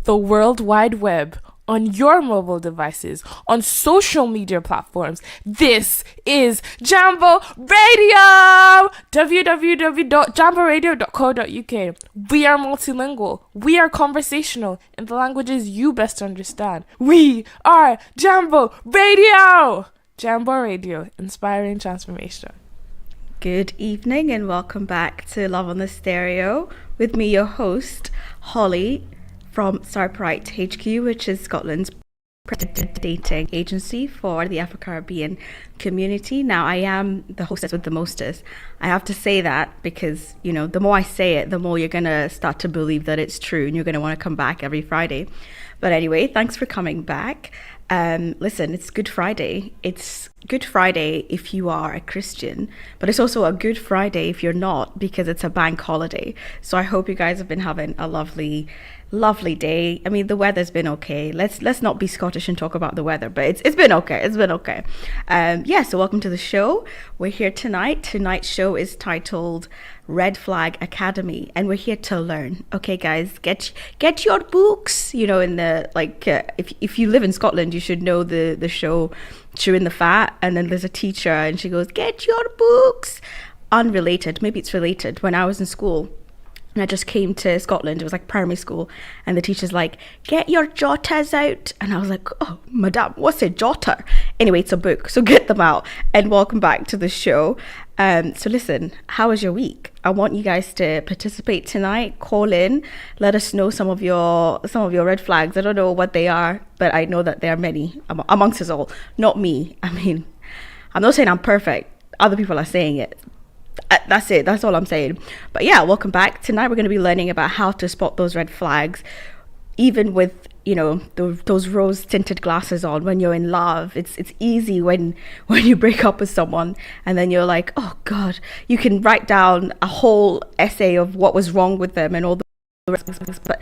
the World Wide Web, on your mobile devices, on social media platforms. This is Jambo Radio! www.jamboradio.co.uk. We are multilingual. We are conversational in the languages you best understand. We are Jambo Radio! Jambo Radio, inspiring transformation. Good evening and welcome back to Love on the Stereo with me, your host, Holly, from Swipe HQ, which is Scotland's dating agency for the Afro-Caribbean community. Now, I am the hostess with the mostest. I have to say that because, you know, the more I say it, the more you're going to start to believe that it's true and you're going to want to come back every Friday. But anyway, thanks for coming back. Listen, it's Good Friday. It's Good Friday if you are a Christian, but it's also a Good Friday if you're not, because it's a bank holiday. So I hope you guys have been having a lovely day. I mean, the weather's been okay. Let's not be Scottish and talk about the weather, but it's been okay. It's been okay. So welcome to the show. We're here tonight. Tonight's show is titled Red Flag Academy, and we're here to learn. Okay, guys, get your books. You know, in the if you live in Scotland, you should know the show Chewing the Fat, and then there's a teacher and she goes, "Get your books." Unrelated, maybe it's related. When I was in school, and I just came to Scotland, it was like primary school, and the teacher's like, "Get your jotters out." And I was like, "Oh, madam, what's a jotter?" Anyway, it's a book, so get them out. And welcome back to the show. So listen, how was your week? I want you guys to participate tonight. Call in, let us know some of your red flags. I don't know what they are, but I know that there are many amongst us all. Not me. I mean, I'm not saying I'm perfect. Other people are saying it. That's it. That's all I'm saying. But yeah, welcome back. Tonight we're going to be learning about how to spot those red flags, even with, you know, those rose tinted glasses on when you're in love. It's easy when you break up with someone and then you're like, oh God, you can write down a whole essay of what was wrong with them and all the rest. But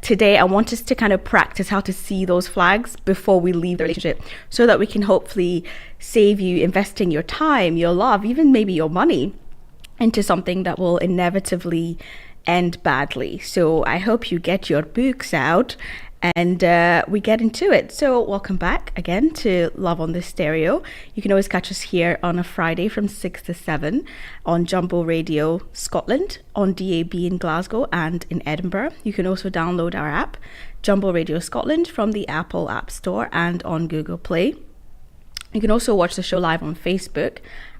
today I want us to kind of practice how to see those flags before we leave the relationship, so that we can hopefully save you investing your time, your love, even maybe your money into something that will inevitably end badly. So I hope you get your books out and we get into it. So welcome back again to Love on the Stereo. You can always catch us here on a Friday from 6 to 7 on Jambo Radio Scotland, on DAB in Glasgow and in Edinburgh. You can also download our app, Jambo Radio Scotland, from the Apple App Store and on Google Play. You can also watch the show live on Facebook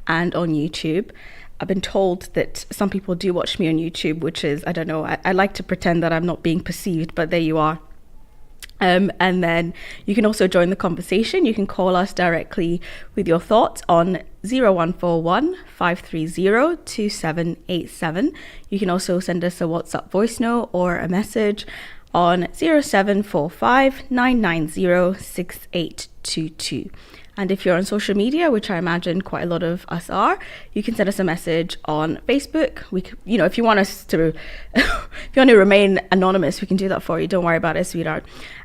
and on YouTube. I've been told that some people do watch me on YouTube, which is, I don't know, I like to pretend that I'm not being perceived, but there you are. And then you can also join the conversation. You can call us directly with your thoughts on 0141 530 2787. You can also send us a WhatsApp voice note or a message on 0745 990 6822. And if you're on social media, which I imagine quite a lot of us are, you can send us a message on Facebook. If you want us to, if you want to remain anonymous, we can do that for you. Don't worry about it, sweetheart.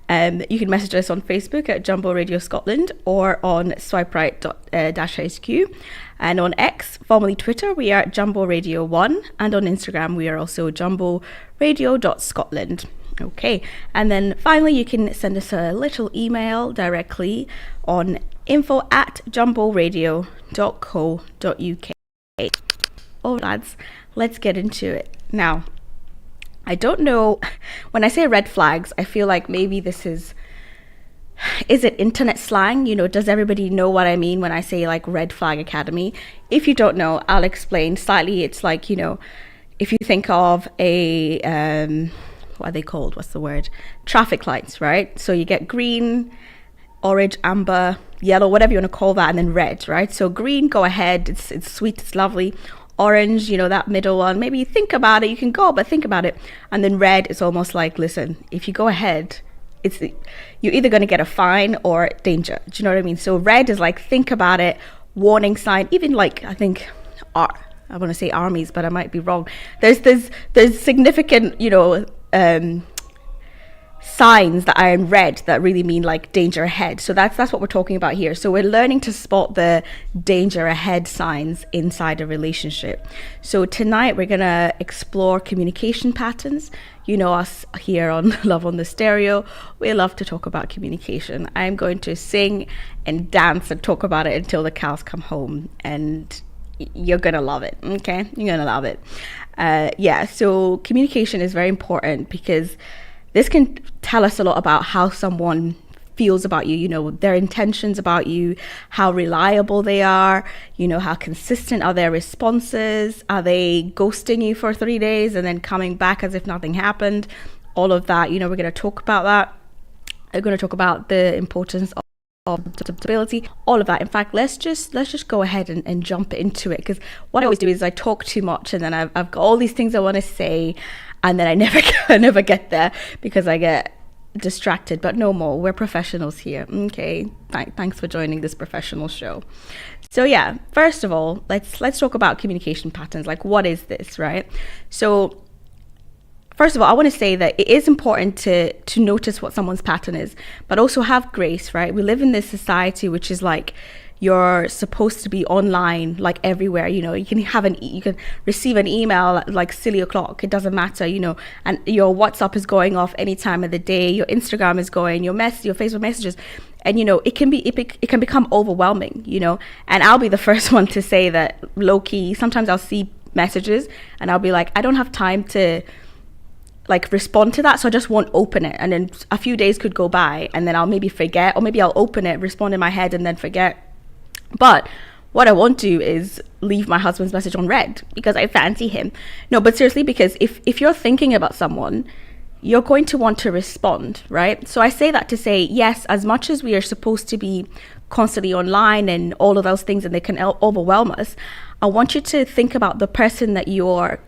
You can message us on Facebook at Jambo Radio Scotland or on swiperight-HQ. And on X, formerly Twitter, we are Jambo Radio 1. And on Instagram, we are also jamboradio.scotland. Okay, and then finally you can send us a little email directly on info@jamboradio.co.uk. Oh lads, let's get into it. Now, I don't know, when I say red flags, I feel like maybe this is it internet slang? You know, does everybody know what I mean when I say like Red Flag Academy? If you don't know, I'll explain slightly. It's like, you know, if you think of a what are they called? What's the word? Traffic lights, right? So you get green, orange, amber, yellow, whatever you want to call that, and then red, right? So green, go ahead. It's sweet, it's lovely. Orange, you know, that middle one, maybe you think about it, you can go, but think about it. And then red is almost like, listen, if you go ahead, you're either going to get a fine or danger. Do you know what I mean? So red is like, think about it, warning sign. Even like, I think, I want to say armies, but I might be wrong. There's significant, you know, signs that are in red that really mean like danger ahead. So that's what we're talking about here. So we're learning to spot the danger ahead signs inside a relationship. So tonight we're going to explore communication patterns, you know us here on Love on the Stereo, we love to talk about communication. I'm going to sing and dance and talk about it until the cows come home, and you're gonna love it. Okay, you're gonna love it. So communication is very important because this can tell us a lot about how someone feels about you, you know, their intentions about you, how reliable they are, you know, how consistent are their responses, are they ghosting you for 3 days and then coming back as if nothing happened, all of that. You know, we're going to talk about that. We're going to talk about the importance of adaptability, all of that. In fact, let's just go ahead and jump into it, because what I always do is I talk too much, and then I've got all these things I want to say, and then I never get there because I get distracted. But no more, we're professionals here. Okay, thanks for joining this professional show. So yeah, first of all, let's talk about communication patterns. Like, what is this, right? So first of all, I want to say that it is important to notice what someone's pattern is, but also have grace, right? We live in this society which is like, you're supposed to be online, like everywhere. You know, you can receive an email at like silly o'clock. It doesn't matter, you know, and your WhatsApp is going off any time of the day. Your Instagram is going, your Facebook messages, and you know, it can become overwhelming, you know. And I'll be the first one to say that low key, sometimes I'll see messages and I'll be like, I don't have time to like respond to that, so I just won't open it. And then a few days could go by and then I'll maybe forget, or maybe I'll open it, respond in my head, and then forget. But what I won't do is leave my husband's message on read because I fancy him. No, but seriously, because if you're thinking about someone, you're going to want to respond, right? So I say that to say, yes, as much as we are supposed to be constantly online and all of those things, and they can overwhelm us, I want you to think about the person that you're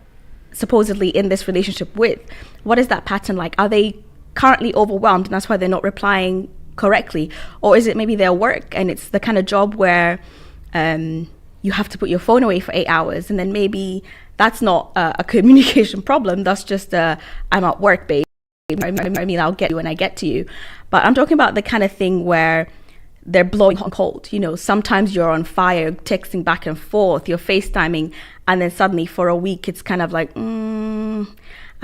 supposedly in this relationship with. What is that pattern like? Are they currently overwhelmed and that's why they're not replying correctly? Or is it maybe their work and it's the kind of job where you have to put your phone away for 8 hours, and then maybe that's not a communication problem, that's just I'm at work, babe. I mean, I'll get you when I get to you. But I'm talking about the kind of thing where they're blowing hot and cold. You know, sometimes you're on fire, texting back and forth, you're FaceTiming, and then suddenly for a week it's kind of like,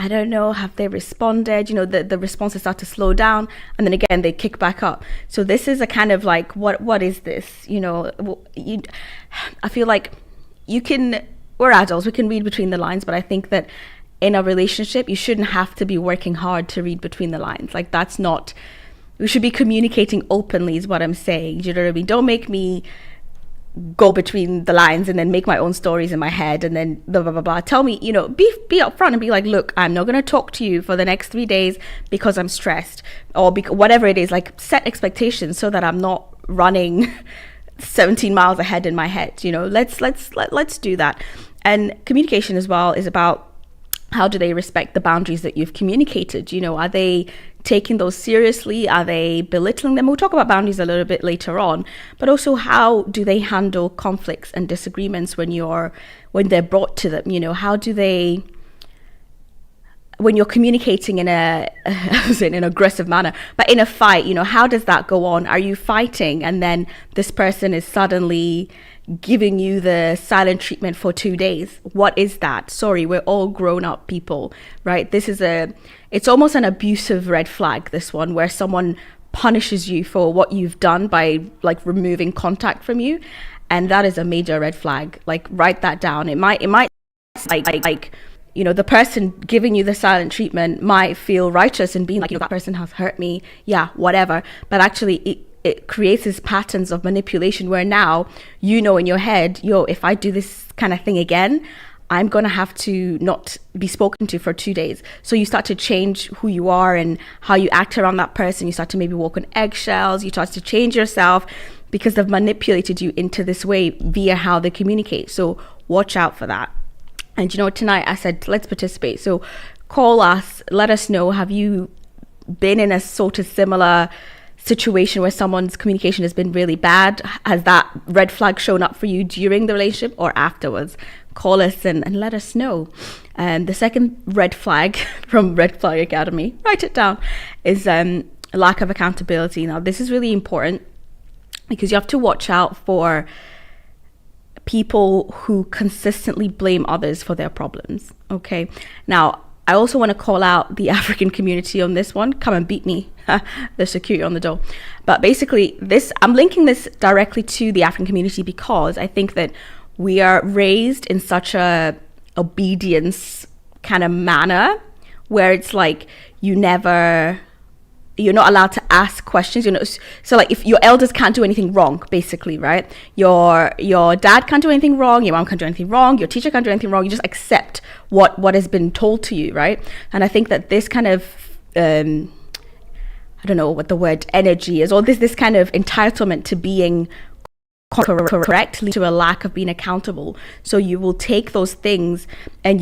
I don't know, have they responded? You know, the responses start to slow down, and then again they kick back up. So this is a kind of like, what is this? You know, I feel like we're adults, we can read between the lines, but I think that in a relationship you shouldn't have to be working hard to read between the lines. Like, that's not, we should be communicating openly is what I'm saying. You know what I mean? Don't make me go between the lines and then make my own stories in my head and then blah blah blah blah. Tell me, you know, be upfront and be like, look, I'm not going to talk to you for the next 3 days because I'm stressed, or whatever it is. Like, set expectations so that I'm not running 17 miles ahead in my head. You know, let's do that. And communication as well is about, how do they respect the boundaries that you've communicated? You know, are they taking those seriously? Are they belittling them? We'll talk about boundaries a little bit later on, but also how do they handle conflicts and disagreements when they're brought to them? You know, how do they, when you're communicating in an aggressive manner, but in a fight, you know, how does that go on? Are you fighting and then this person is suddenly giving you the silent treatment for 2 days? What is that? Sorry, we're all grown up people, right? It's almost an abusive red flag, this one, where someone punishes you for what you've done by like removing contact from you. And that is a major red flag. Like, write that down. It might like, you know, the person giving you the silent treatment might feel righteous and being like, you know, that person has hurt me. Yeah, whatever. But actually it creates these patterns of manipulation where now, you know, in your head, if I do this kind of thing again, I'm going to have to not be spoken to for 2 days. So you start to change who you are and how you act around that person. You start to maybe walk on eggshells. You start to change yourself because they've manipulated you into this way via how they communicate. So watch out for that. And you know, tonight I said, let's participate. So call us, let us know, have you been in a sort of similar situation where someone's communication has been really bad? Has that red flag shown up for you during the relationship or afterwards? Call us and let us know. And the second red flag from Red Flag Academy, write it down, is lack of accountability. Now, this is really important because you have to watch out for people who consistently blame others for their problems. Okay. Now, I also want to call out the African community on this one. Come and beat me. There's security on the door. But basically, I'm linking this directly to the African community because I think that we are raised in such a obedience kind of manner where it's like you're not allowed to ask questions, so like if your elders can't do anything wrong, basically, right? Your dad can't do anything wrong, your mom can't do anything wrong, your teacher can't do anything wrong. You just accept what has been told to you, right? And I think that this kind of I don't know what the word energy is, or this kind of entitlement to being correct leads to a lack of being accountable. So you will take those things and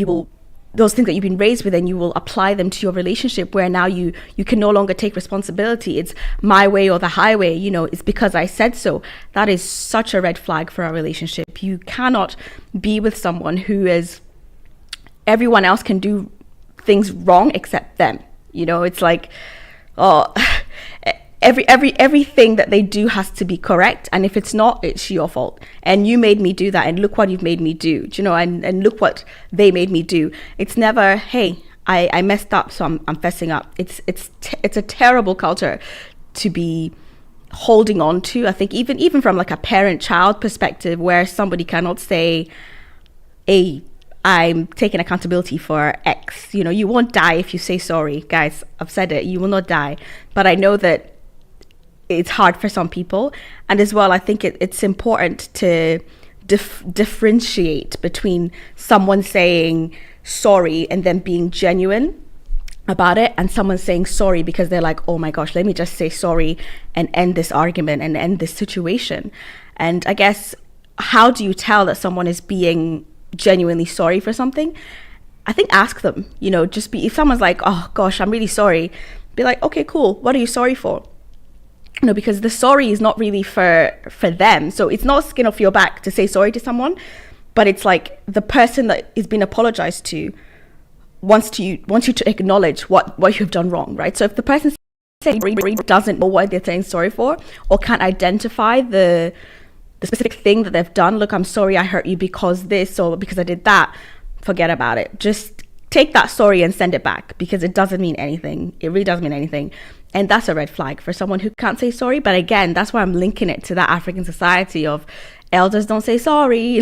those things that you've been raised with, and you will apply them to your relationship, where now you can no longer take responsibility. It's my way or the highway, it's because I said so. That is such a red flag for our relationship. You cannot be with someone who is, everyone else can do things wrong except them. It's like, oh, everything that they do has to be correct, and if it's not, it's your fault, and you made me do that, and look what you've made me do, and look what they made me do. It's never, hey, I messed up, so I'm fessing up. It's a terrible culture to be holding on to. I think even from like a parent-child perspective, where somebody cannot say, hey, I'm taking accountability for X. You won't die if you say sorry, guys. I've said it, you will not die. But I know that it's hard for some people. And as well, I think it's important to differentiate between someone saying sorry and then being genuine about it, and someone saying sorry because they're like, oh my gosh, let me just say sorry and end this argument and end this situation. And I guess, how do you tell that someone is being genuinely sorry for something? I think ask them, if someone's like, oh gosh, I'm really sorry, be like, okay, cool, what are you sorry for? Because the sorry is not really for them. So it's not skin off your back to say sorry to someone, but it's like the person that is being apologized to wants you to acknowledge what you've done wrong, right? So if the person doesn't know what they're saying sorry for, or can't identify the specific thing that they've done, look, I'm sorry I hurt you because this or because I did that, forget about it. Just take that sorry and send it back, because it doesn't mean anything. It really doesn't mean anything. And that's a red flag for someone who can't say sorry. But again, that's why I'm linking it to that African society of elders don't say sorry.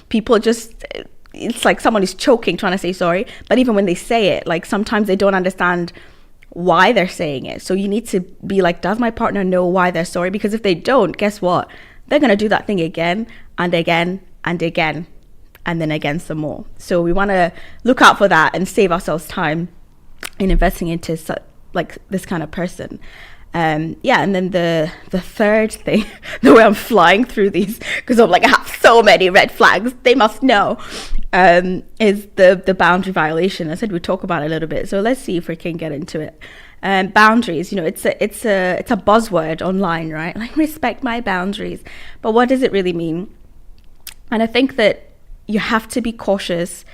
People just, it's like someone is choking trying to say sorry. But even when they say it, like sometimes they don't understand why they're saying it. So you need to be like, does my partner know why they're sorry? Because if they don't, guess what? They're going to do that thing again and again and again, and then again some more. So we want to look out for that and save ourselves time in investing into this kind of person. And then the third thing, the way I'm flying through these, because I'm like, I have so many red flags, they must know, is the boundary violation. I said we'd talk about it a little bit, so let's see if we can get into it. Boundaries, it's a buzzword online, right? Like, respect my boundaries, but what does it really mean? And I think that you have to be cautious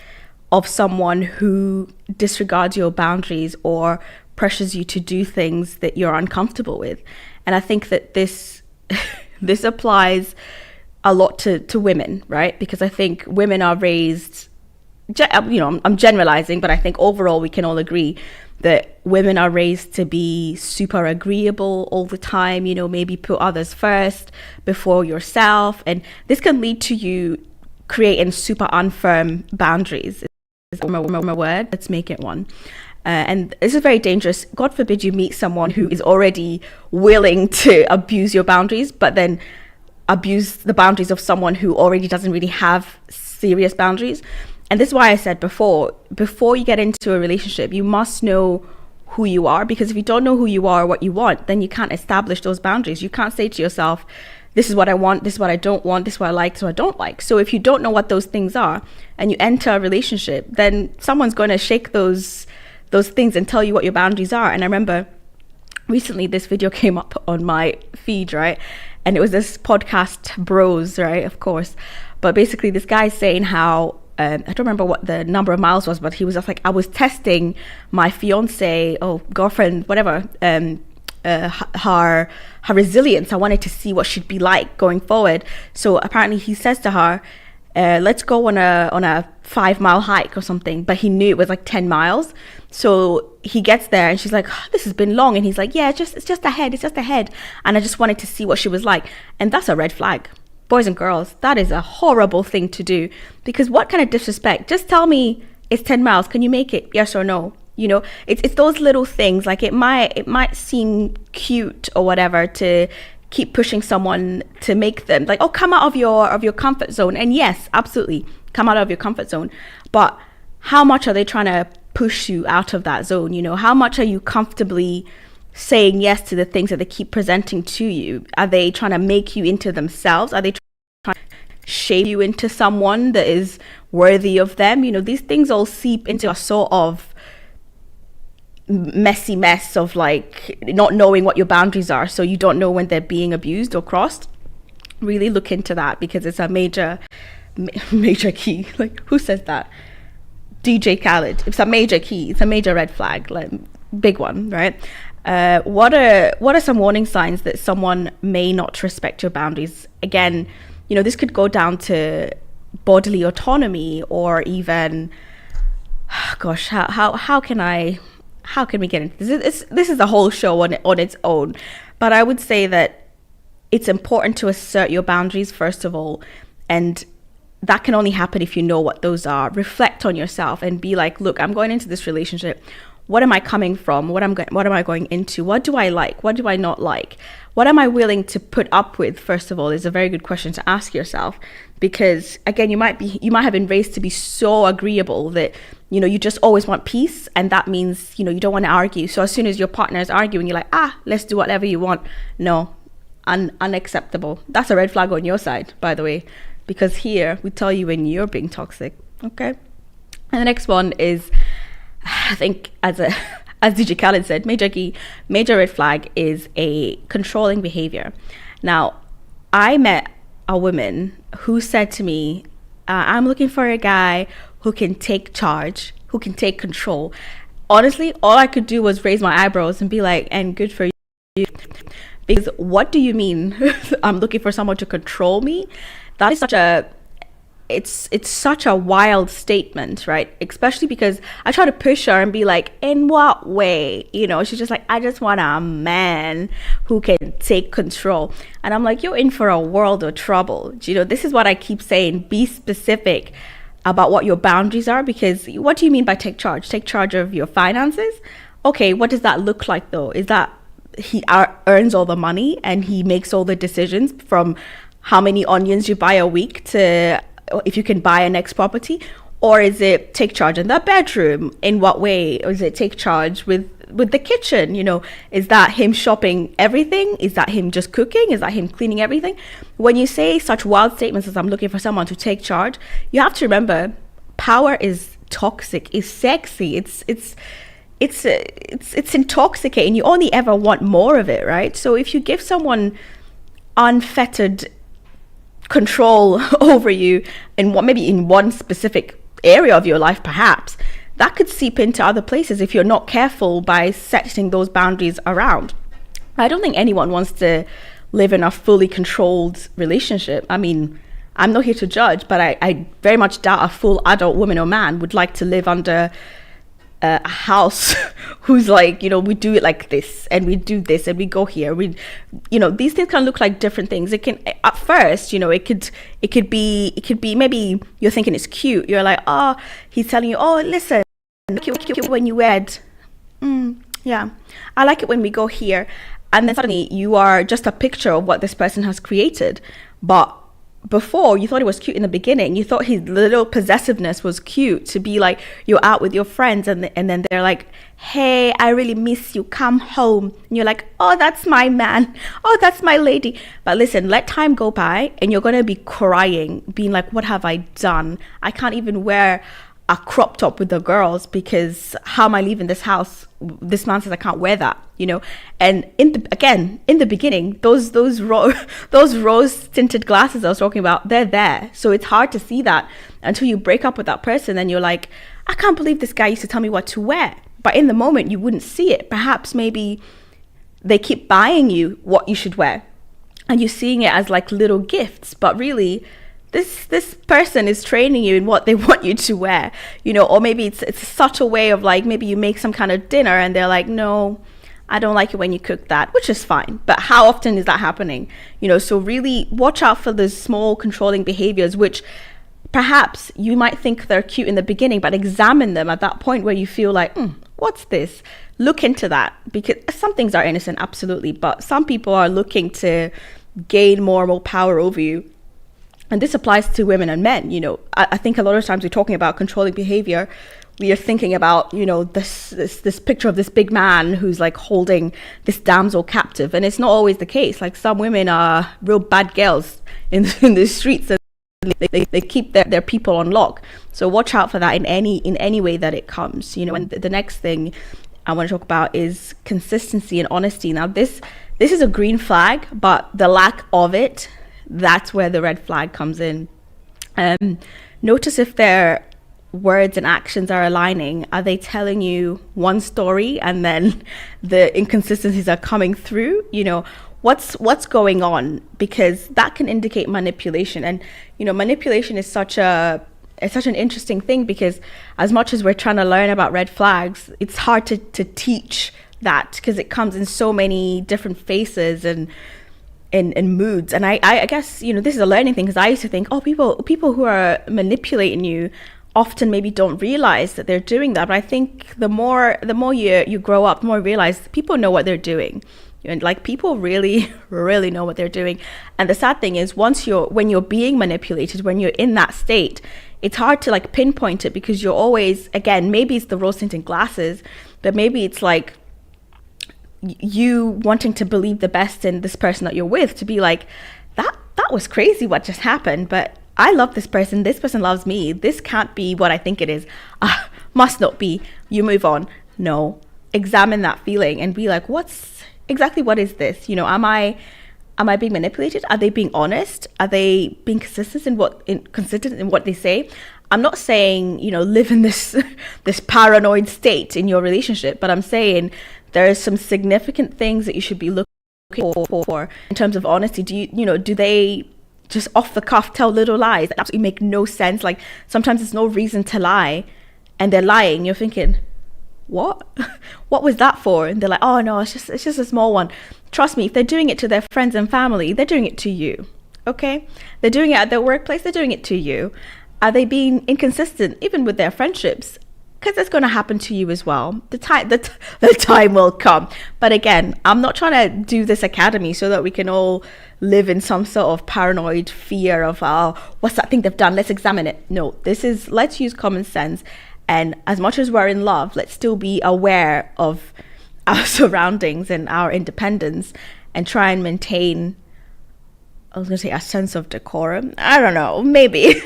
of someone who disregards your boundaries or pressures you to do things that you're uncomfortable with. And I think that this applies a lot to women, right? Because I think women are raised, I'm generalizing, but I think overall we can all agree that women are raised to be super agreeable all the time, maybe put others first before yourself. And this can lead to you creating super unfirm boundaries. Is a word, let's make it one. And this is very dangerous. God forbid you meet someone who is already willing to abuse your boundaries, but then abuse the boundaries of someone who already doesn't really have serious boundaries. And this is why I said before you get into a relationship, you must know who you are, because if you don't know who you are or what you want, then you can't establish those boundaries. You can't say to yourself, this is what I want, this is what I don't want, this is what I like, this is what I don't like. So if you don't know what those things are and you enter a relationship, then someone's going to shake those things and tell you what your boundaries are. And I remember recently this video came up on my feed, right? And it was this podcast bros, right? Of course. But basically this guy's saying how, I don't remember what the number of miles was, but he was just like, I was testing my fiance, girlfriend, whatever, her resilience. I wanted to see what she'd be like going forward. So apparently he says to her, let's go on a 5-mile hike or something. But he knew it was like 10 miles. So he gets there and she's like, oh, this has been long. And he's like, yeah, it's just ahead. And I just wanted to see what she was like. And that's a red flag. Boys and girls, that is a horrible thing to do, because what kind of disrespect? Just tell me it's 10 miles. Can you make it? Yes or no? You know, it's those little things. Like it might seem cute or whatever to keep pushing someone to make them like, oh, come out of your comfort zone. And yes, absolutely, come out of your comfort zone. But how much are they trying to push you out of that zone? You know, how much are you comfortably saying yes to the things that they keep presenting to you? Are they trying to make you into themselves? Are they trying to shape you into someone that is worthy of them? You know, these things all seep into a sort of messy mess of like not knowing what your boundaries are, so you don't know when they're being abused or crossed. Really look into that, because it's a major key. Like, who says that? DJ Khaled. It's a major key. It's a major red flag, like big one, right? What are some warning signs that someone may not respect your boundaries? Again, you know, this could go down to bodily autonomy, or even, gosh, how can we get into this? This is a whole show on its own. But I would say that it's important to assert your boundaries first of all, and that can only happen if you know what those are. Reflect on yourself and be like, look, I'm going into this relationship. What am I coming from? What am I going into? What do I like? What do I not like? What am I willing to put up with? First of all, is a very good question to ask yourself, because again, you might have been raised to be so agreeable that, you know, you just always want peace, and that means, you know, you don't want to argue. So as soon as your partner is arguing, you're like, let's do whatever you want. No, unacceptable. That's a red flag on your side, by the way, because here we tell you when you're being toxic. Okay. And the next one is, I think, as DJ Khaled said, major red flag is a controlling behavior. Now, I met a woman who said to me, I'm looking for a guy who can take charge, who can take control. Honestly, all I could do was raise my eyebrows and be like, and good for you. Because what do you mean I'm looking for someone to control me? That is such a wild statement, right? Especially because I try to push her and be like, in what way? You know, she's just like, I just want a man who can take control. And I'm like, you're in for a world of trouble. You know, this is what I keep saying. Be specific about what your boundaries are, because what do you mean by take charge? Take charge of your finances? Okay, what does that look like though? Is that he earns all the money and he makes all the decisions, from how many onions you buy a week to if you can buy a next property? Or is it take charge in the bedroom? In what way? Or is it take charge with the kitchen? You know, is that him shopping everything? Is that him just cooking? Is that him cleaning everything? When you say such wild statements as I'm looking for someone to take charge, you have to remember, power is toxic, it's sexy, it's intoxicating. You only ever want more of it, right? So if you give someone unfettered control over you maybe in one specific area of your life, perhaps that could seep into other places if you're not careful by setting those boundaries around. I don't think anyone wants to live in a fully controlled relationship. I mean, I'm not here to judge, but I very much doubt a full adult woman or man would like to live under a house who's like, you know, we do it like this and we do this and we go here, we, you know, these things can look like different things. It can, at first, you know, it could be maybe you're thinking it's cute, you're like, oh, he's telling you, oh, listen, I like it when you wed, yeah, I like it when we go here, and then suddenly you are just a picture of what this person has created. But before, you thought it was cute in the beginning, you thought his little possessiveness was cute, to be like, you're out with your friends and then they're like, hey, I really miss you, come home, and you're like, oh, that's my man, oh, that's my lady. But listen, let time go by and you're gonna be crying, being like, what have I done? I can't even wear a crop top with the girls because how am I leaving this house? This man says I can't wear that, you know. And in the beginning, those rose tinted glasses I was talking about, they're there. So it's hard to see that until you break up with that person and you're like, I can't believe this guy used to tell me what to wear. But in the moment you wouldn't see it. Perhaps maybe they keep buying you what you should wear and you're seeing it as like little gifts, but really this person is training you in what they want you to wear, or maybe it's a subtle way of like, maybe you make some kind of dinner and they're like, no, I don't like it when you cook that, which is fine. But how often is that happening? So really watch out for those small controlling behaviors, which perhaps you might think they're cute in the beginning, but examine them at that point where you feel like, what's this? Look into that, because some things are innocent, absolutely. But some people are looking to gain more and more power over you. And this applies to women and men. I think a lot of times we're talking about controlling behavior. We are thinking about, this picture of this big man who's like holding this damsel captive. And it's not always the case. Like some women are real bad girls in the streets, and they keep their people on lock. So watch out for that in any way that it comes. And the next thing I want to talk about is consistency and honesty. Now, this is a green flag, but the lack of it, that's where the red flag comes in. Notice if their words and actions are aligning. Are they telling you one story and then the inconsistencies are coming through? What's going on? Because that can indicate manipulation. And manipulation is such an interesting thing, because as much as we're trying to learn about red flags, it's hard to teach that, because it comes in so many different faces and in moods. And I guess this is a learning thing, because I used to think, people who are manipulating you often maybe don't realize that they're doing that. But I think the more you grow up, the more you realize people know what they're doing. And like, people really really know what they're doing. And the sad thing is, when you're being manipulated, when you're in that state, it's hard to like pinpoint it, because you're always, again, maybe it's the rose tinted glasses, but maybe it's like you wanting to believe the best in this person that you're with, to be like, that was crazy what just happened, but I love this person loves me, this can't be what I think it is, must not be. You move on. No, examine that feeling and be like, what is this? Am I being manipulated? Are they being honest? Are they being consistent in what they say? I'm not saying live in this paranoid state in your relationship, but I'm saying there are some significant things that you should be looking for in terms of honesty. Do they just off the cuff tell little lies that absolutely make no sense? Like, sometimes there's no reason to lie and they're lying. You're thinking, what was that for? And they're like, oh no, it's just a small one. Trust me, if they're doing it to their friends and family, they're doing it to you. Okay, they're doing it at their workplace, they're doing it to you. Are they being inconsistent even with their friendships? Because it's going to happen to you as well. The time will come. But again, I'm not trying to do this academy so that we can all live in some sort of paranoid fear of, what's that thing they've done? Let's examine it. No, let's use common sense. And as much as we're in love, let's still be aware of our surroundings and our independence, and try and maintain, I was going to say, a sense of decorum. I don't know, maybe.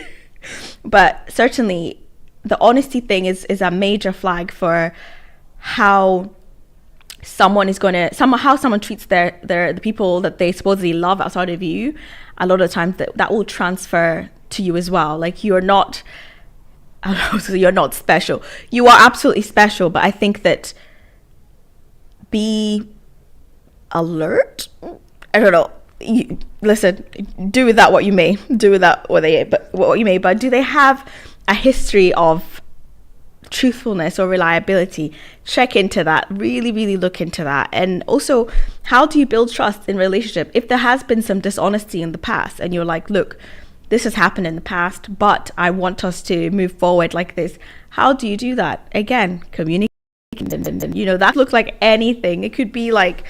But certainly the honesty thing is a major flag for how someone treats the people that they supposedly love outside of you. A lot of times that will transfer to you as well. Like, you're not special. You are absolutely special, but I think that be alert. I don't know. Listen, do with that what you may. But do they have a history of truthfulness or reliability? Check into that. Really, really look into that. And also, how do you build trust in relationship? If there has been some dishonesty in the past and you're like, look, this has happened in the past, but I want us to move forward like this. How do you do that? Again, communicate. That looks like anything. It could be like,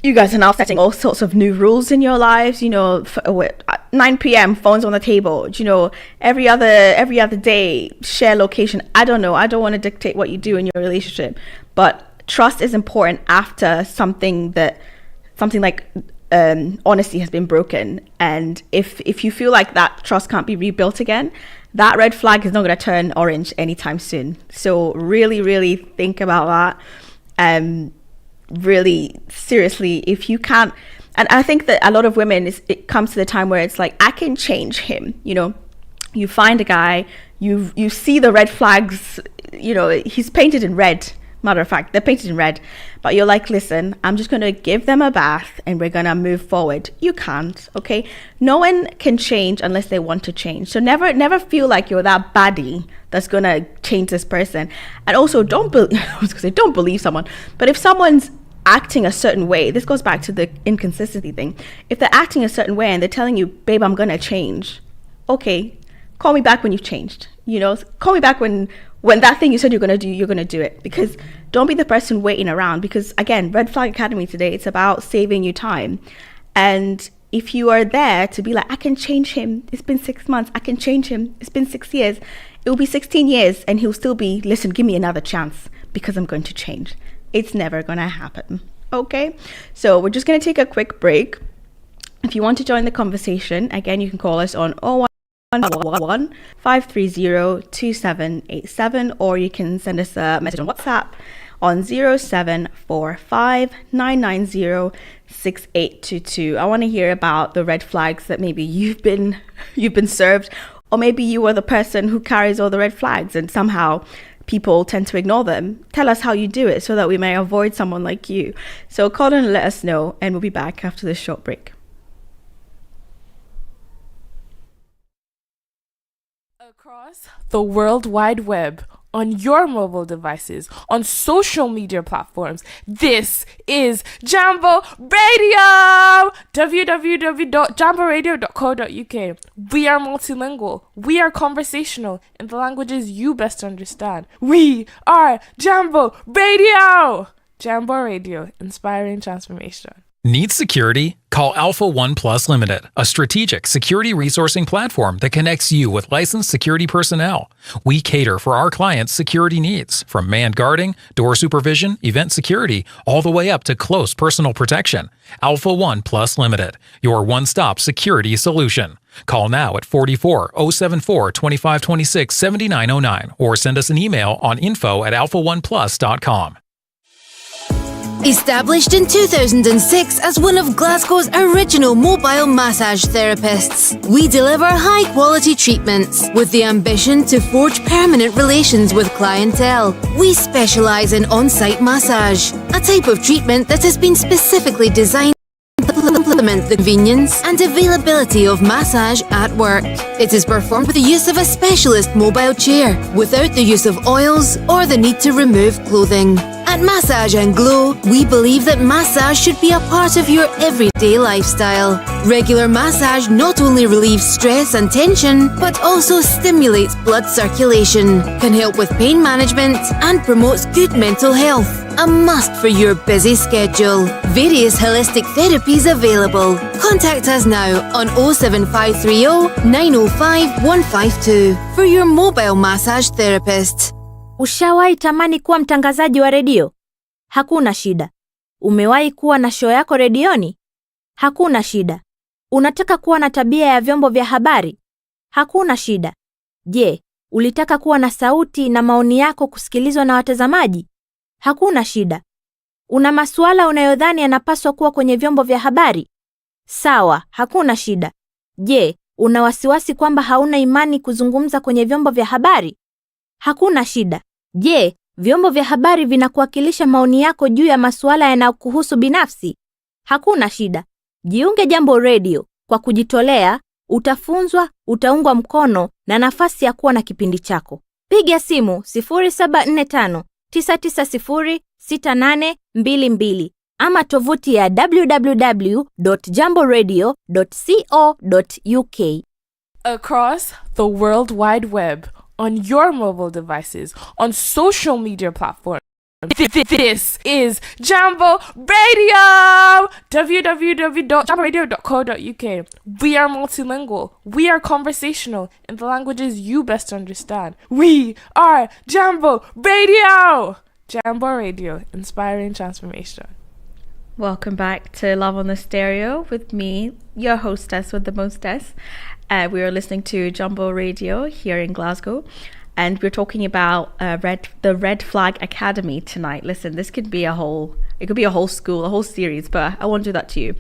you guys are now setting all sorts of new rules in your lives. 9 p.m. phones on the table. Every other day, share location. I don't know. I don't want to dictate what you do in your relationship, but trust is important after something like honesty has been broken. And if you feel like that trust can't be rebuilt again, that red flag is not going to turn orange anytime soon. So really, really think about that. Really seriously, if you can't, and I think that a lot of women, it comes to the time where it's like, I can change him. You find a guy, you see the red flags, he's painted in red matter of fact, they're painted in red, but you're like, listen, I'm just going to give them a bath and we're going to move forward. You can't, okay? No one can change unless they want to change. So never feel like you're that baddie that's going to change this person. And also don't believe someone, but if someone's acting a certain way, this goes back to the inconsistency thing. If they're acting a certain way and they're telling you, babe, I'm going to change. Okay, call me back when you've changed. Call me back when that thing you said you're going to do, you're going to do it. Because don't be the person waiting around. Because again, Red Flag Academy today, it's about saving you time. And if you are there to be like, I can change him. It's been 6 months. I can change him. It's been 6 years. It will be 16 years and he'll still be, listen, give me another chance because I'm going to change. It's never going to happen. Okay. So we're just going to take a quick break. If you want to join the conversation, again, you can call us on 011-530-2787, or you can send us a message on WhatsApp on 0745-990-6822. I want to hear about the red flags that maybe you've been served, or maybe you were the person who carries all the red flags and somehow people tend to ignore them. Tell us how you do it so that we may avoid someone like you. So call in and let us know, and we'll be back after this short break. Across the World Wide Web, on your mobile devices, on social media platforms, this is Jambo Radio! www.jamboradio.co.uk. We are multilingual. We are conversational in the languages you best understand. We are Jambo Radio! Jambo Radio, inspiring transformation. Need security? Call Alpha One Plus Limited, a strategic security resourcing platform that connects you with licensed security personnel. We cater for our clients' security needs, from manned guarding, door supervision, event security, all the way up to close personal protection. Alpha One Plus Limited, your one-stop security solution. Call now at 44-074-2526-7909 or send us an email on info@alphaoneplus.com. Established in 2006 as one of Glasgow's original mobile massage therapists, we deliver high-quality treatments with the ambition to forge permanent relations with clientele. We specialise in on-site massage, a type of treatment that has been specifically designed to implement the convenience and availability of massage at work. It is performed with the use of a specialist mobile chair, without the use of oils or the need to remove clothing. At Massage and Glow, we believe that massage should be a part of your everyday lifestyle. Regular massage not only relieves stress and tension, but also stimulates blood circulation, can help with pain management, and promotes good mental health. A must for your busy schedule. Various holistic therapies available. Contact us now on 07530 905 152 for your mobile massage therapist. Ushawahi tamani kuwa mtangazaji wa redio? Hakuna shida. Umewahi kuwa na show yako redioni? Hakuna shida. Unataka kuwa na tabia ya vyombo vya habari? Hakuna shida. Je, ulitaka kuwa na sauti na maoni yako kusikilizwa na watazamaji? Hakuna shida. Una masuala unayodhani yanapaswa kuwa kwenye vyombo vya habari? Sawa, hakuna shida. Je, una wasiwasi kwamba hauna imani kuzungumza kwenye vyombo vya habari? Hakuna shida. Je, vyombo vya habari vinakuwakilisha maoni yako juu ya masuala yanayokuhusu binafsi? Hakuna shida. Jiunge Jambo Radio. Kwa kujitolea, utafunzwa, utaungwa mkono na nafasi ya kuwa na kipindi chako. Piga simu 0745 990 6822 ama tovuti ya www.jamboradio.co.uk. Across the World Wide Web, on your mobile devices, on social media platforms. This is Jambo Radio! www.jamboradio.co.uk. We are multilingual. We are conversational in the languages you best understand. We are Jambo Radio! Jambo Radio, inspiring transformation. Welcome back to Love on the Stereo with me, your hostess with the mostess. We are listening to Jambo Radio here in Glasgow, and we're talking about the Red Flag Academy tonight. Listen, this could be a whole school, a whole series, but I won't do that to you.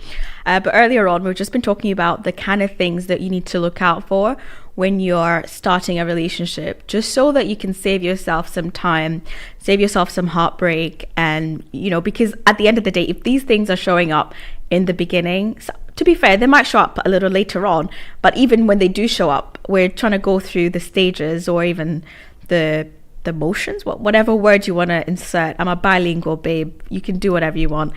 But earlier on, we've just been talking about the kind of things that you need to look out for when you're starting a relationship, just so that you can save yourself some time, save yourself some heartbreak. And, you know, because at the end of the day, if these things are showing up in the beginning, so, to be fair, they might show up a little later on, but even when they do show up, we're trying to go through the stages or even the motions, whatever word you want to insert. I'm a bilingual babe. You can do whatever you want.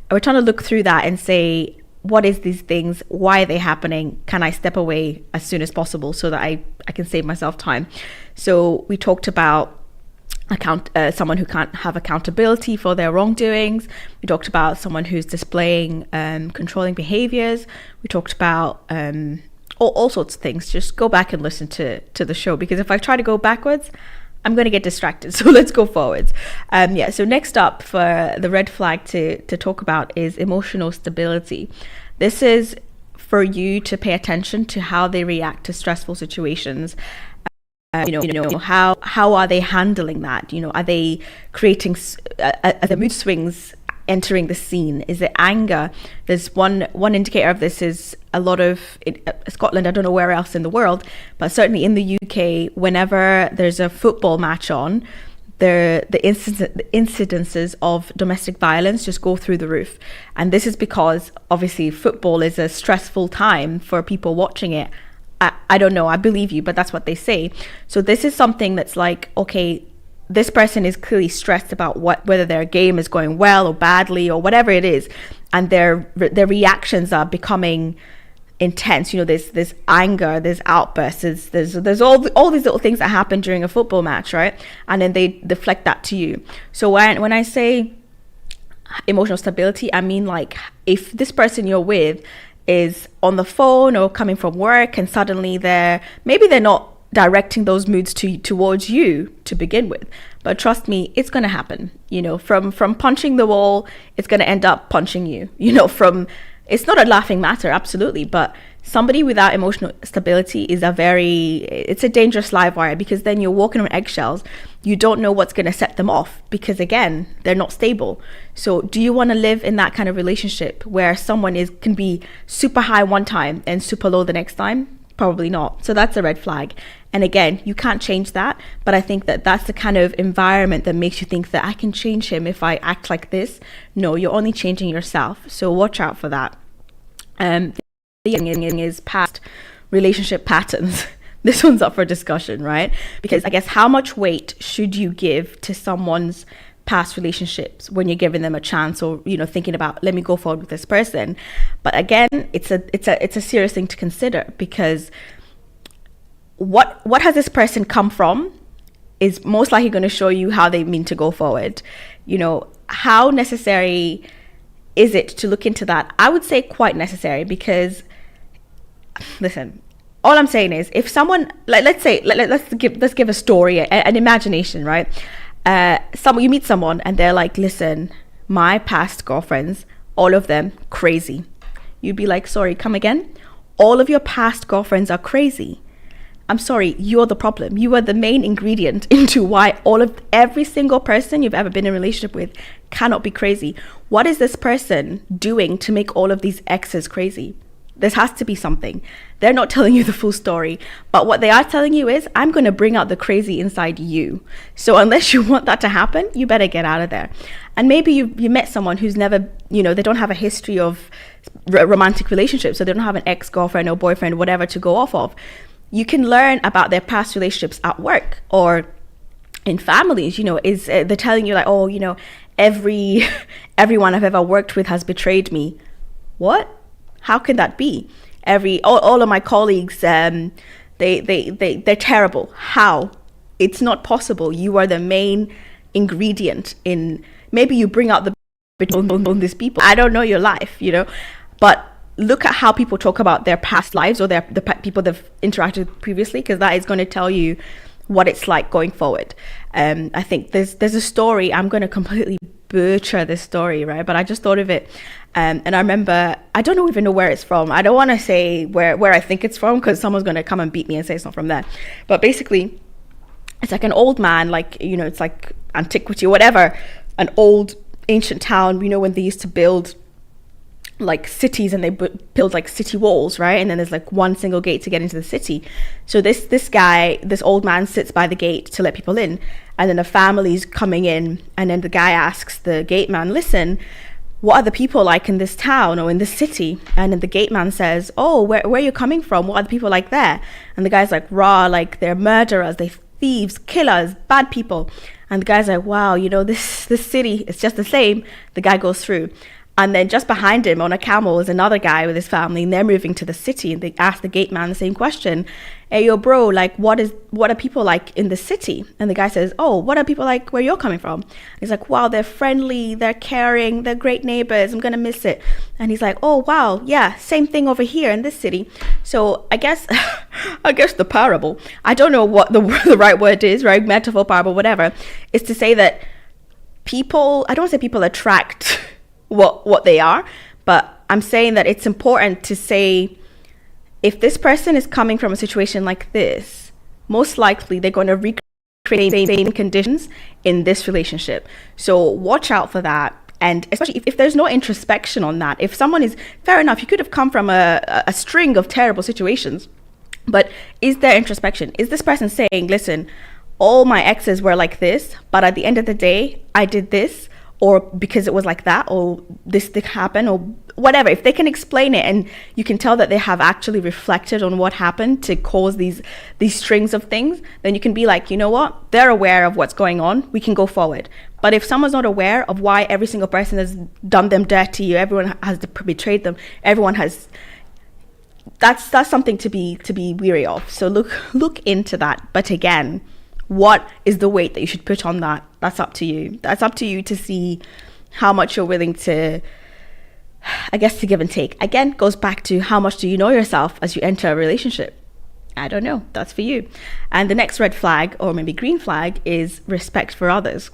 We're trying to look through that and say, what is these things? Why are they happening? Can I step away as soon as possible so that I can save myself time? So we talked about someone who can't have accountability for their wrongdoings. We talked about someone who's displaying controlling behaviors. We talked about all sorts of things. Just go back and listen to the show, because if I try to go backwards, I'm going to get distracted. So let's go forwards. So next up for the red flag to talk about is emotional stability. This is for you to pay attention to how they react to stressful situations. How are they handling that? You know, are they creating are the mood swings entering the scene? Is it anger? There's one indicator of this is a lot of Scotland. I don't know where else in the world, but certainly in the UK, whenever there's a football match on, the incidences of domestic violence just go through the roof. And this is because obviously football is a stressful time for people watching it. I don't know, I believe you, but that's what they say. So this is something that's like, okay, this person is clearly stressed about whether their game is going well or badly or whatever it is, and their reactions are becoming intense. You know, there's anger, there's outbursts, there's all these little things that happen during a football match, right? And then they deflect that to you. So when I say emotional stability, I mean, like, if this person you're with is on the phone or coming from work and suddenly they're not directing those moods towards you to begin with, but trust me, it's going to happen. You know, from punching the wall, it's going to end up punching you. You know, it's not a laughing matter, absolutely, but somebody without emotional stability is it's a dangerous live wire, because then you're walking on eggshells. You don't know what's going to set them off, because again, they're not stable. So do you want to live in that kind of relationship where someone can be super high one time and super low the next time? Probably not. So that's a red flag. And again, you can't change that, but I think that's the kind of environment that makes you think that I can change him if I act like this. No, you're only changing yourself. So watch out for that. The thing is past relationship patterns. This one's up for discussion, right? Because I guess, how much weight should you give to someone's past relationships when you're giving them a chance, or, you know, thinking about, let me go forward with this person? But again, it's a serious thing to consider, because what has this person come from is most likely going to show you how they mean to go forward. You know, how necessary is it to look into that? I would say quite necessary, because listen, all I'm saying is, if someone, like, let's give a story, an imagination, right? You meet someone and they're like, listen, my past girlfriends, all of them crazy. You'd be like, sorry, come again? All of your past girlfriends are crazy. I'm sorry, you're the problem. You are the main ingredient into why every single person you've ever been in a relationship with cannot be crazy. What is this person doing to make all of these exes crazy? There has to be something. They're not telling you the full story, but what they are telling you is, I'm going to bring out the crazy inside you. So unless you want that to happen, you better get out of there. And maybe you met someone who's never, you know, they don't have a history of romantic relationships, so they don't have an ex-girlfriend or boyfriend, whatever, to go off of. You can learn about their past relationships at work or in families. You know, they're telling you like, oh, you know, everyone I've ever worked with has betrayed me. What? How can that be? All of my colleagues, they're terrible. How? It's not possible. You are the main ingredient in, maybe you bring out the on these people. I don't know your life, you know, but look at how people talk about their past lives or the people they've interacted with previously, because that is going to tell you what it's like going forward. I think there's a story, I'm going to completely butcher this story, right? But I just thought of it. And I remember, I don't even know where it's from. I don't want to say where I think it's from, because someone's going to come and beat me and say it's not from there. But basically, it's like an old man, like, you know, it's like antiquity or whatever, an old ancient town, you know, when they used to build like cities, and they build like city walls, right? And then there's like one single gate to get into the city. So this old man sits by the gate to let people in, and then a family's coming in, and then the guy asks the gate man, listen, what are the people like in this town or in this city? And then the gate man says, oh, where are you coming from? What are the people like there? And the guy's like, raw, like they're murderers, they're thieves, killers, bad people. And the guy's like, wow, this city is just the same. The guy goes through. And then just behind him on a camel is another guy with his family, and they're moving to the city, and they ask the gate man the same question. Hey, yo, bro, like, what are people like in the city? And the guy says, oh, what are people like where you're coming from? He's like, wow, they're friendly, they're caring, they're great neighbors, I'm going to miss it. And he's like, oh, wow, yeah, same thing over here in this city. So I guess the parable, I don't know what the right word is, right? Metaphor, parable, whatever, is to say that people, I don't want to say people attract what they are, but I'm saying that it's important to say, if this person is coming from a situation like this, most likely they're going to recreate the same conditions in this relationship. So watch out for that. And especially if there's no introspection on that, if someone is, fair enough, you could have come from a string of terrible situations, but is there introspection? Is this person saying, listen, all my exes were like this, but at the end of the day, I did this, or because it was like that, or this thing happened, or whatever. If they can explain it and you can tell that they have actually reflected on what happened to cause these strings of things, then you can be like, you know what? They're aware of what's going on. We can go forward. But if someone's not aware of why every single person has done them dirty, everyone has betrayed them, everyone has, that's something to be weary of. So look into that. But again, what is the weight that you should put on that? That's up to you. That's up to you to see how much you're willing to, I guess, to give and take. Again, goes back to how much do you know yourself as you enter a relationship? I don't know. That's for you. And the next red flag, or maybe green flag, is respect for others.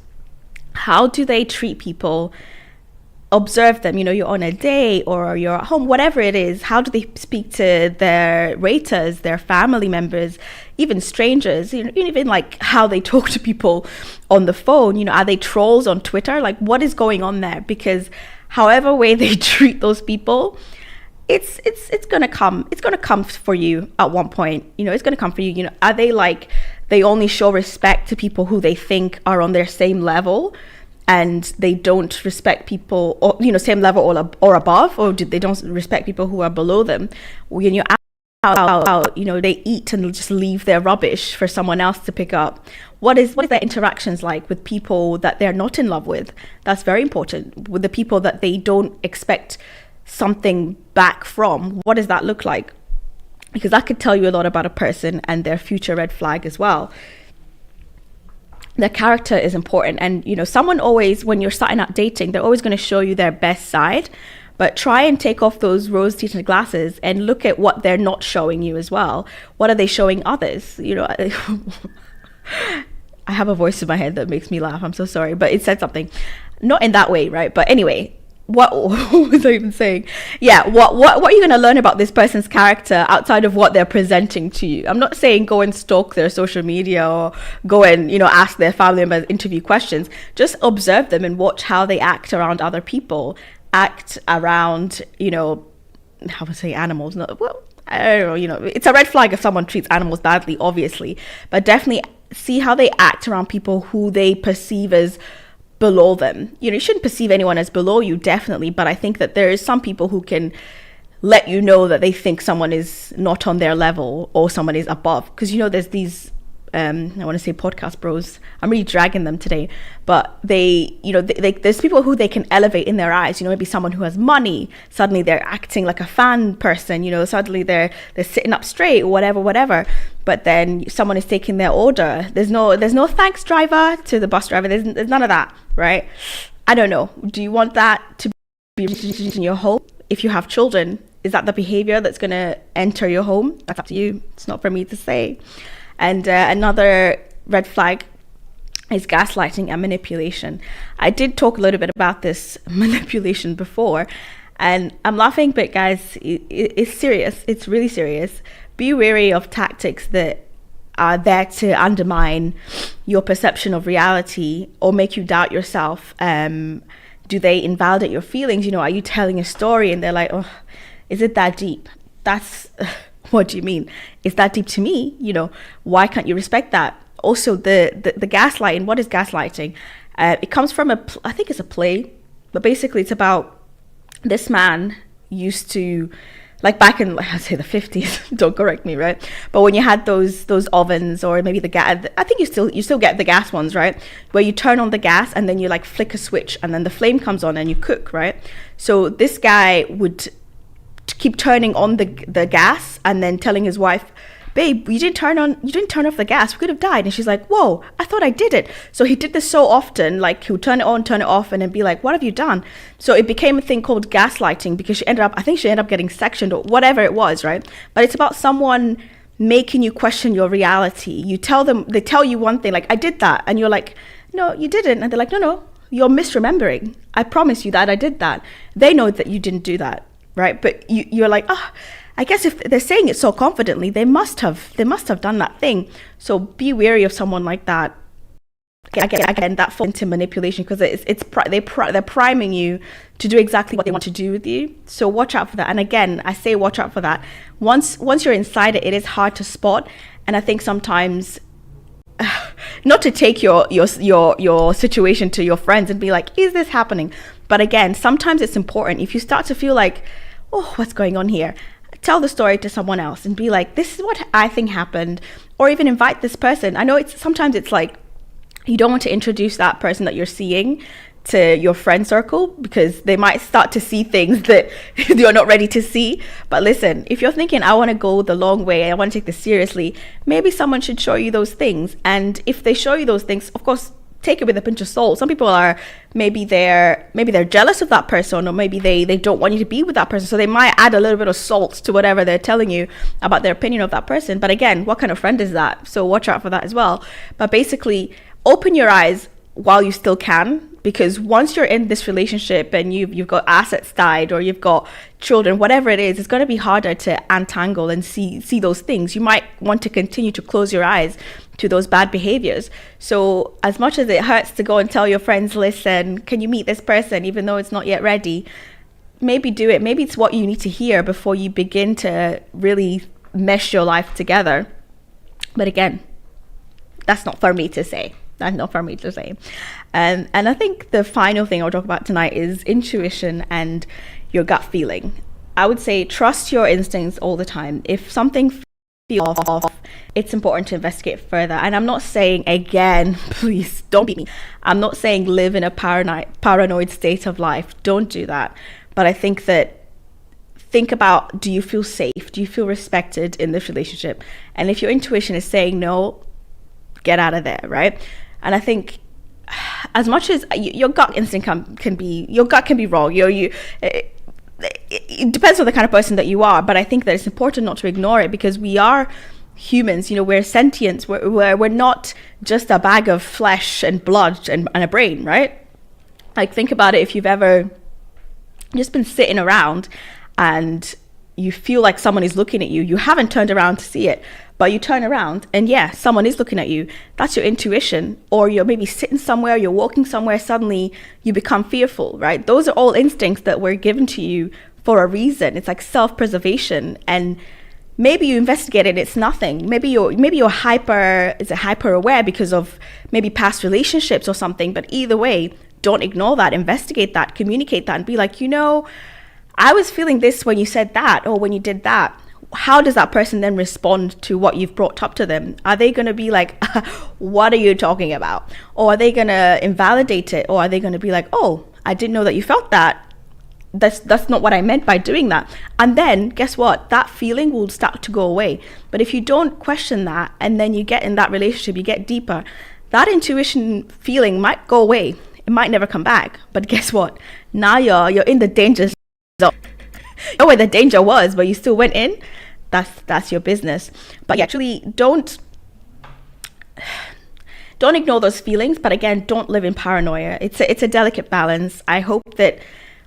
How do they treat people? Observe them. You're on a date or you're at home, whatever it is. How do they speak to their waiters, their family members, even strangers? Even like how they talk to people on the phone. Are they trolls on Twitter? Like, what is going on there? Because however way they treat those people, it's gonna come. It's gonna come for you at one point. It's gonna come for you. Are they like, they only show respect to people who they think are on their same level, and they don't respect people, or same level or above, or they don't respect people who are below them? When you're out, they eat and just leave their rubbish for someone else to pick up. What is their interactions like with people that they're not in love with? That's very important. With the people that they don't expect something back from, what does that look like? Because that could tell you a lot about a person and their future red flag as well. Their character is important. And someone always, when you're starting out dating, they're always going to show you their best side, but try and take off those rose-tinted glasses and look at what they're not showing you as well. What are they showing others? I have a voice in my head that makes me laugh. I'm so sorry, but it said something, not in that way, right? But anyway, what was I even saying? Yeah, what are you going to learn about this person's character outside of what they're presenting to you? I'm not saying go and stalk their social media or go and ask their family members interview questions. Just observe them and watch how they act around other people, act around how would I say animals? No, well, I don't know. It's a red flag if someone treats animals badly, obviously, but definitely see how they act around people who they perceive as below them. You shouldn't perceive anyone as below you, definitely, but I think that there is some people who can let you know that they think someone is not on their level or someone is above, because there's these I want to say podcast bros, I'm really dragging them today, but they there's people who they can elevate in their eyes. Maybe someone who has money, suddenly they're acting like a fan person, suddenly they're sitting up straight, whatever, but then someone is taking their order, there's no thanks, driver, to the bus driver. There's none of that, right? I don't know. Do you want that to be in your home? If you have children, is that the behavior that's going to enter your home? That's up to you. It's not for me to say. And another red flag is gaslighting and manipulation. I did talk a little bit about this manipulation before, and I'm laughing, but guys, it's serious. It's really serious. Be wary of tactics that are there to undermine your perception of reality or make you doubt yourself, Do they invalidate your feelings? You know, are you telling a story and they're like, oh, is it that deep? That's, what do you mean? Is that deep to me? You know, why can't you respect that? Also, the gaslighting. What is gaslighting? It comes from I think it's a play, but basically it's about this man used to, like back in, I'd say the 50s, don't correct me, right? But when you had those ovens, or maybe the gas, I think you still get the gas ones, right? Where you turn on the gas and then you like flick a switch and then the flame comes on and you cook, right? So this guy would keep turning on the gas and then telling his wife, babe, you didn't turn off the gas, we could have died. And she's like, whoa, I thought I did it. So he did this so often, like he would turn it on, turn it off, and then be like, what have you done? So it became a thing called gaslighting, because I think she ended up getting sectioned or whatever it was, right? But it's about someone making you question your reality. They tell you one thing, like, I did that, and you're like, no, you didn't. And they're like, no, you're misremembering. I promise you that I did that. They know that you didn't do that, right? But you're like, I guess if they're saying it so confidently, they must have done that thing. So be wary of someone like that. Again, that falls into manipulation, because they're priming you to do exactly what they want to do with you. So watch out for that. And again, I say watch out for that. Once you're inside it, it is hard to spot. And I think sometimes, not to take your situation to your friends and be like, is this happening? But again, sometimes it's important. If you start to feel like, oh, what's going on here? Tell the story to someone else and be like, this is what I think happened. Or even invite this person. I know sometimes it's like, you don't want to introduce that person that you're seeing to your friend circle, because they might start to see things that you're not ready to see. But listen, if you're thinking, I want to go the long way, I want to take this seriously, maybe someone should show you those things. And if they show you those things, of course, take it with a pinch of salt. Some people are, maybe they're jealous of that person, or maybe they don't want you to be with that person, so they might add a little bit of salt to whatever they're telling you about their opinion of that person. But again, what kind of friend is that? So watch out for that as well. But basically, open your eyes while you still can, because once you're in this relationship and you've got assets tied, or you've got children, whatever it is, it's going to be harder to untangle and see those things. You might want to continue to close your eyes to those bad behaviors. So as much as it hurts to go and tell your friends, listen, can you meet this person, even though it's not yet ready, maybe do it. Maybe it's what you need to hear before you begin to really mesh your life together. But again, that's not for me to say. And I think the final thing I'll talk about tonight is intuition and your gut feeling. I would say trust your instincts all the time. If something feels off, it's important to investigate further. And I'm not saying, again, please don't beat me, I'm not saying live in a paranoid state of life. Don't do that. But I think about, do you feel safe? Do you feel respected in this relationship? And if your intuition is saying no, get out of there, right? And I think, as much as your gut instinct can be wrong, it depends on the kind of person that you are. But I think that it's important not to ignore it, because we are humans. We're sentient. We're not just a bag of flesh and blood and a brain, right? Like, think about it. If you've ever just been sitting around and you feel like someone is looking at you, you haven't turned around to see it, but you turn around and someone is looking at you. That's your intuition. Or you're maybe sitting somewhere, you're walking somewhere, suddenly you become fearful, right? Those are all instincts that were given to you for a reason. It's like self-preservation. And maybe you investigate it, it's nothing. Maybe you're hyper aware because of maybe past relationships or something. But either way, don't ignore that, investigate that, communicate that, and be like, I was feeling this when you said that, or when you did that. How does that person then respond to what you've brought up to them? Are they going to be like, what are you talking about? Or are they going to invalidate it? Or are they going to be like, oh, I didn't know that you felt that. That's not what I meant by doing that. And then guess what? That feeling will start to go away. But if you don't question that, and then you get in that relationship, you get deeper, that intuition feeling might go away. It might never come back. But guess what? Now you're in the danger zone. You know where the danger was, but you still went in. That's your business. But actually, don't ignore those feelings. But again, don't live in paranoia. It's a delicate balance. I hope that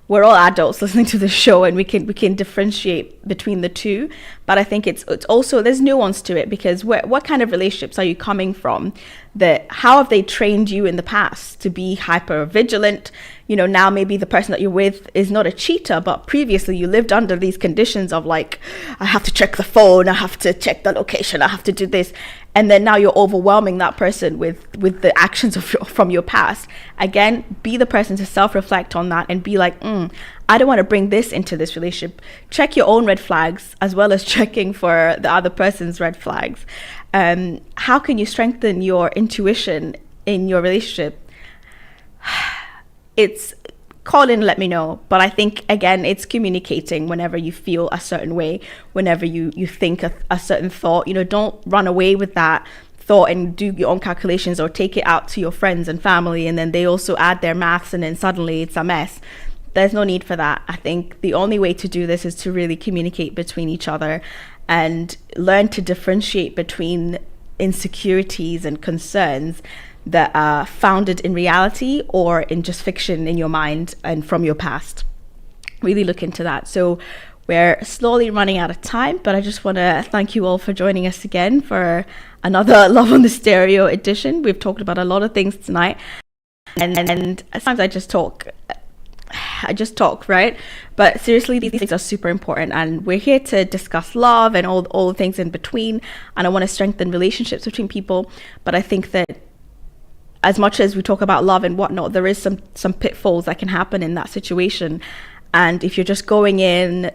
we're all adults listening to the show, and we can differentiate between the two. But I think it's also, there's nuance to it, because what kind of relationships are you coming from? How have they trained you in the past to be hyper vigilant? Now maybe the person that you're with is not a cheater, but previously you lived under these conditions of like, I have to check the phone, I have to check the location, I have to do this. And then now you're overwhelming that person with the actions from your past. Again, be the person to self-reflect on that and be like, I don't want to bring this into this relationship. Check your own red flags as well as checking for the other person's red flags. How can you strengthen your intuition in your relationship? It's call in, let me know. But I think, again, it's communicating whenever you feel a certain way, whenever you think a certain thought. Don't run away with that thought and do your own calculations or take it out to your friends and family, and then they also add their maths, and then suddenly it's a mess. There's no need for that. I think the only way to do this is to really communicate between each other and learn to differentiate between insecurities and concerns that are founded in reality or in just fiction in your mind and from your past. Really look into that. So we're slowly running out of time, but I just want to thank you all for joining us again for another Love on the Stereo edition. We've talked about a lot of things tonight, and sometimes I just talk, right? But seriously, these things are super important, and we're here to discuss love and all the things in between, and I want to strengthen relationships between people. But I think that as much as we talk about love and whatnot, there is some pitfalls that can happen in that situation. And if you're just going in,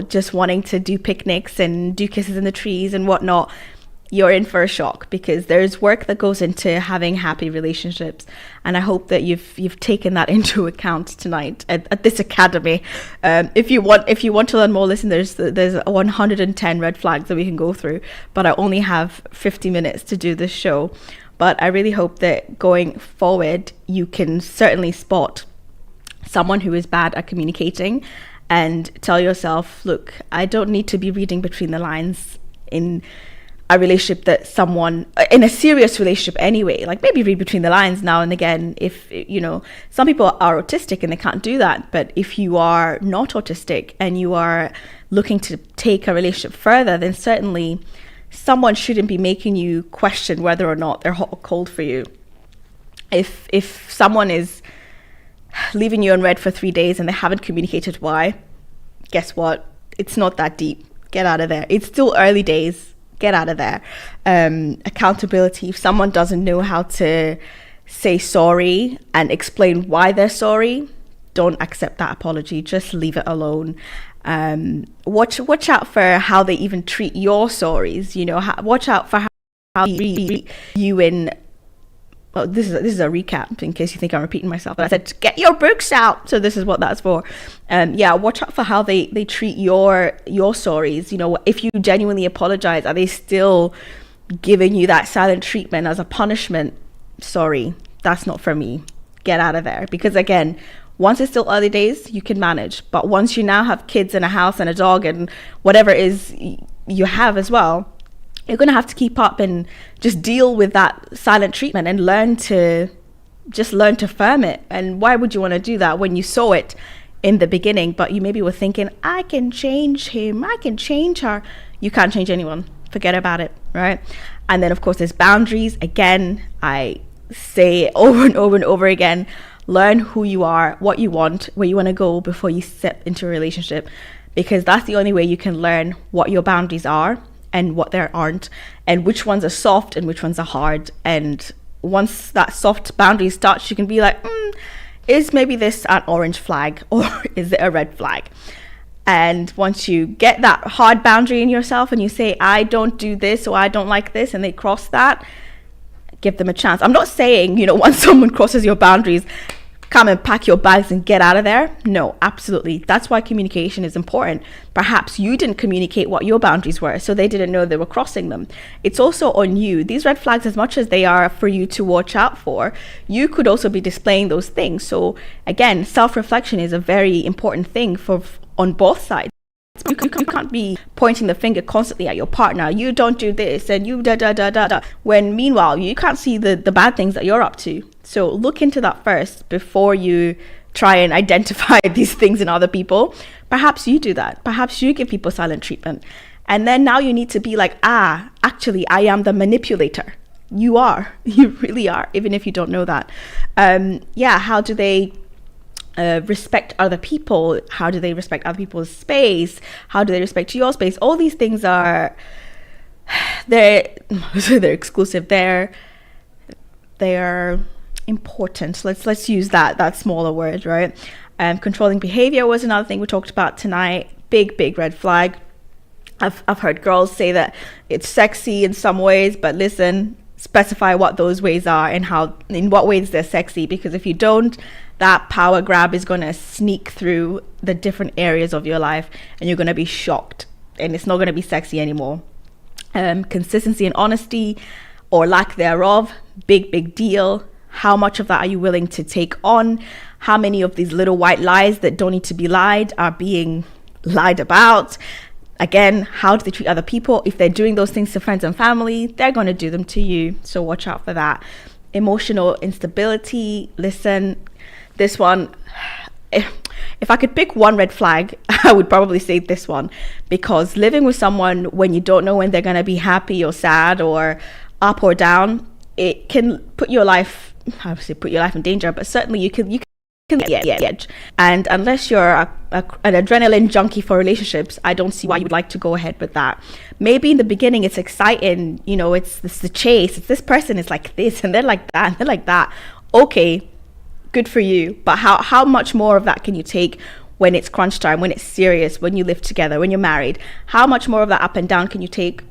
just wanting to do picnics and do kisses in the trees and whatnot, you're in for a shock, because there's work that goes into having happy relationships. And I hope that you've taken that into account tonight at this academy. If you want to learn more, listen, there's 110 red flags that we can go through, but I only have 50 minutes to do this show. But I really hope that going forward, you can certainly spot someone who is bad at communicating and tell yourself, look, I don't need to be reading between the lines in a relationship that someone, in a serious relationship anyway. Like, maybe read between the lines now and again if, some people are autistic and they can't do that. But if you are not autistic and you are looking to take a relationship further, then certainly someone shouldn't be making you question whether or not they're hot or cold for you. If someone is leaving you on red for 3 days and they haven't communicated why, guess what? It's not that deep. Get out of there. It's still early days. Get out of there. Accountability. If someone doesn't know how to say sorry and explain why they're sorry, don't accept that apology. Just leave it alone. Watch out for how they even treat your sorries. Watch out for how you in. Well, this is a recap in case you think I'm repeating myself. But I said, get your books out. So this is what that's for. Watch out for how they treat your sorries. If you genuinely apologize, are they still giving you that silent treatment as a punishment? Sorry, that's not for me. Get out of there. Because again, once it's still early days, you can manage. But once you now have kids and a house and a dog and whatever it is you have as well, you're going to have to keep up and just deal with that silent treatment and learn to firm it. And why would you want to do that when you saw it in the beginning, but you maybe were thinking, I can change him, I can change her. You can't change anyone. Forget about it, right? And then, of course, there's boundaries. Again, I say over and over and over again, learn who you are, what you want, where you want to go before you step into a relationship, because that's the only way you can learn what your boundaries are and what there aren't, and which ones are soft and which ones are hard. And once that soft boundary starts, you can be like, is maybe this an orange flag or is it a red flag? And once you get that hard boundary in yourself and you say, I don't do this or I don't like this, and they cross that, give them a chance. I'm not saying, once someone crosses your boundaries, come and pack your bags and get out of there. No, absolutely. That's why communication is important. Perhaps you didn't communicate what your boundaries were, so they didn't know they were crossing them. It's also on you. These red flags, as much as they are for you to watch out for, you could also be displaying those things. So again, self-reflection is a very important thing on both sides. You can't be pointing the finger constantly at your partner. You don't do this and you da. When meanwhile, you can't see the bad things that you're up to. So look into that first before you try and identify these things in other people. Perhaps you do that. Perhaps you give people silent treatment. And then now you need to be like, actually, I am the manipulator. You are. You really are, even if you don't know that. How do they respect other people? How do they respect other people's space? How do they respect your space? All these things they're exclusive. They're important. Let's use that smaller word, right? Controlling behavior was another thing we talked about tonight. Big red flag. I've heard girls say that it's sexy in some ways, but listen, specify what those ways are and in what ways they're sexy, because if you don't, that power grab is going to sneak through the different areas of your life and you're going to be shocked and it's not going to be sexy anymore. Consistency and honesty or lack thereof, big deal. How much of that are you willing to take on? How many of these little white lies that don't need to be lied are being lied about? Again, how do they treat other people? If they're doing those things to friends and family, they're going to do them to you. So watch out for that. Emotional instability. Listen, this one, if I could pick one red flag, I would probably say this one, because living with someone when you don't know when they're going to be happy or sad or up or down, it can put your life, I would say put your life in danger, but certainly you can get the edge. And unless you're an adrenaline junkie for relationships, I don't see why you would like to go ahead with that. Maybe in the beginning it's exciting, it's the chase, it's this person is like this and they're like that and they're like that. Okay, good for you, but how much more of that can you take when it's crunch time, when it's serious, when you live together, when you're married? How much more of that up and down can you take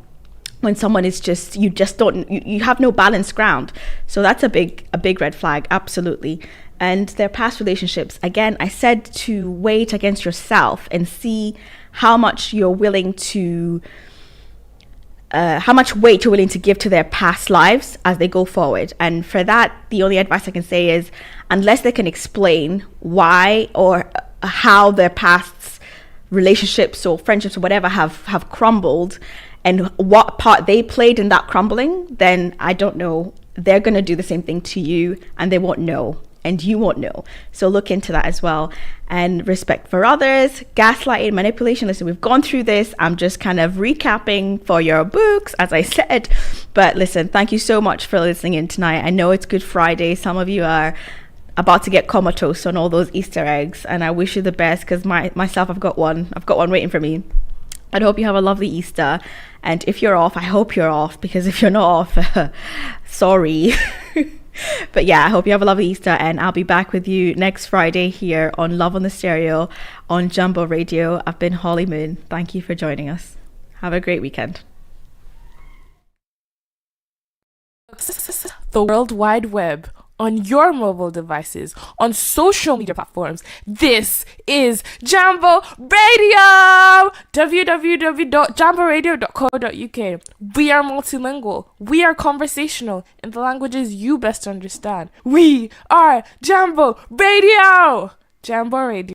when someone is you have no balanced ground? So that's a big red flag, absolutely. And their past relationships, again, I said to weigh it against yourself and see how much you're willing to how much weight you're willing to give to their past lives as they go forward. And for that, the only advice I can say is, unless they can explain why or how their past relationships or friendships or whatever have crumbled and what part they played in that crumbling, then I don't know. They're going to do the same thing to you and they won't know. And you won't know. So look into that as well. And respect for others, gaslighting, manipulation. Listen, we've gone through this. I'm just kind of recapping for your books, as I said. But listen, thank you so much for listening in tonight. I know it's Good Friday. Some of you are about to get comatose on all those Easter eggs. And I wish you the best, because myself, I've got one waiting for me. I hope you have a lovely Easter. And if you're off, I hope you're off, because if you're not off, sorry. But yeah, I hope you have a lovely Easter, and I'll be back with you next Friday here on Love on the Stereo on Jambo Radio. I've been Holly Moon. Thank you for joining us. Have a great weekend. The World Wide Web, on your mobile devices, on social media platforms. This is Jambo Radio! www.jamboradio.co.uk. We are multilingual. We are conversational in the languages you best understand. We are Jambo Radio! Jambo Radio.